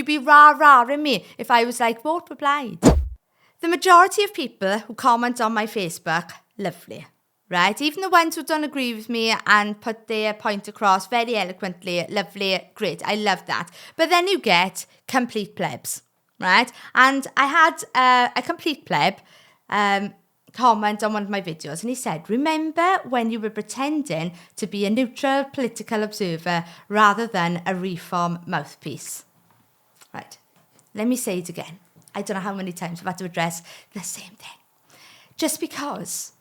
You'd be rah-rahing me if I was like, vote for Plaid. The majority of people who comment on my Facebook, lovely, right? Even the ones who don't agree with me and put their point across very eloquently, lovely, great. I love that. But then you get complete plebs, right? And I had a complete pleb comment on one of my videos, and he said, remember when you were pretending to be a neutral political observer rather than a reform mouthpiece? Right, let me say it again. I don't know how many times I've had to address the same thing. Just because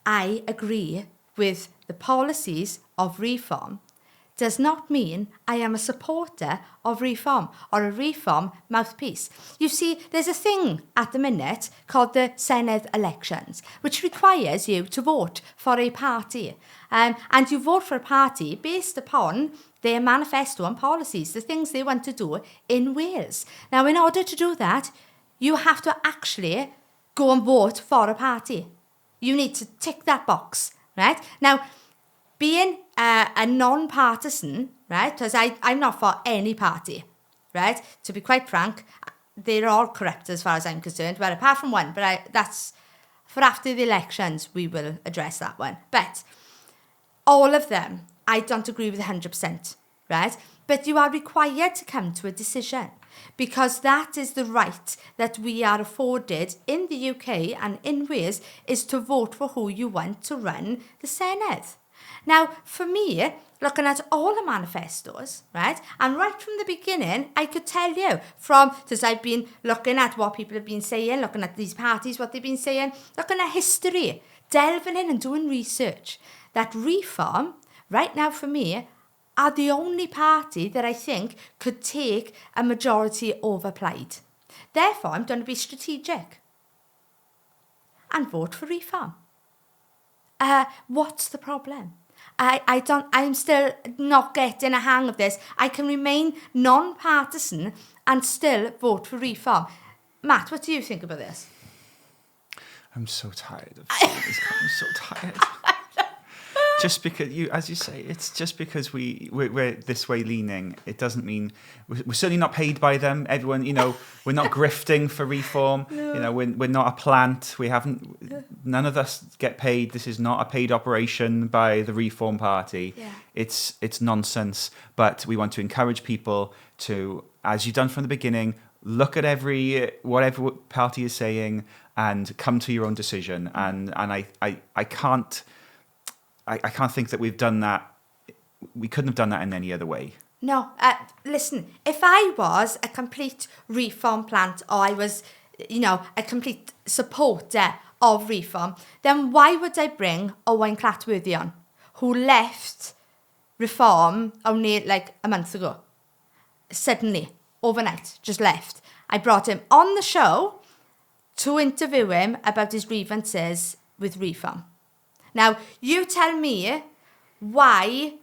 I agree with the policies of reform does not mean I am a supporter of reform or a reform mouthpiece. You see, there's a thing at the minute called the Senedd elections, which requires you to vote for a party. And you vote for a party based upon their manifesto and policies, the things they want to do in Wales. Now, in order to do that, you have to actually go and vote for a party. You need to tick that box, right? Now, being a non-partisan, right, because I'm not for any party, right? To be quite frank, they're all corrupt as far as I'm concerned, well, apart from one, but that's for after the elections, we will address that one. But all of them, I don't agree with 100%, right? But you are required to come to a decision because that is the right that we are afforded in the UK and in Wales is to vote for who you want to run the Senedd. Now, for me, looking at all the manifestos, right, and right from the beginning, I could tell you because I've been looking at what people have been saying, looking at these parties, what they've been saying, looking at history, delving in and doing research, that reform, right now for me, are the only party that I think could take a majority over Plaid. Therefore, I'm going to be strategic and vote for reform. What's the problem? I'm still not getting a hang of this. I can remain non-partisan and still vote for reform. Matt, what do you think about this? I'm so tired of seeing this. I'm so tired. Just because as you say, it's just because we're this way leaning. It doesn't mean we're certainly not paid by them. Everyone, we're not grifting for reform. No. We're not a plant. None of us get paid. This is not a paid operation by the Reform Party. Yeah. It's nonsense. But we want to encourage people to, as you've done from the beginning, look at whatever party is saying and come to your own decision. And I can't think that we've done that. We couldn't have done that in any other way. No, listen, if I was a complete reform plant or I was, a complete supporter of reform, then why would I bring Owain Clatworthy on, who left reform only like a month ago? Suddenly, overnight, just left. I brought him on the show to interview him about his grievances with reform. Now, you tell me why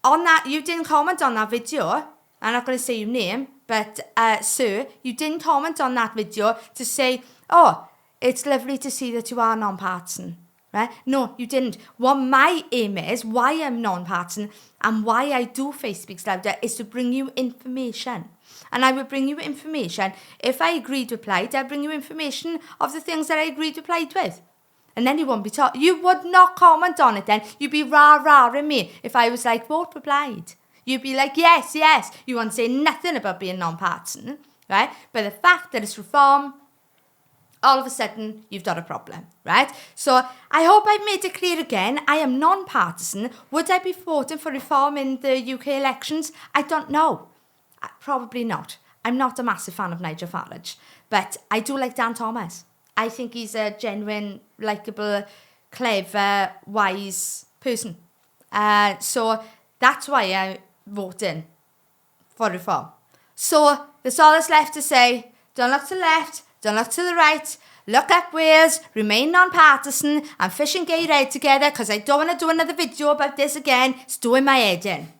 on that, you didn't comment on that video. I'm not going to say your name, but sir, you didn't comment on that video to say, oh, it's lovely to see that you are non-partisan, right? No, you didn't. What my aim is, why I'm non-partisan and why I do Face Speaks Louder is to bring you information. And I will bring you information. If I agreed with Plaid, I'll bring you information of the things that I agreed with Plaid with. And then you won't be taught. You would not comment on it then. You'd be rah-rahing me if I was like, vote for Plaid. You'd be like, yes, yes. You won't say nothing about being non-partisan, right? But the fact that it's reform, all of a sudden, you've got a problem, right? So I hope I've made it clear again. I am non-partisan. Would I be voting for reform in the UK elections? I don't know. Probably not. I'm not a massive fan of Nigel Farage. But I do like Dan Thomas. I think he's a genuine, likeable, clever, wise person. So that's why I'm voting for reform. So that's all that's left to say. Don't look to the left, don't look to the right. Look up Wales, remain non-partisan, and fish and get your head together because I don't want to do another video about this again. It's doing my head in.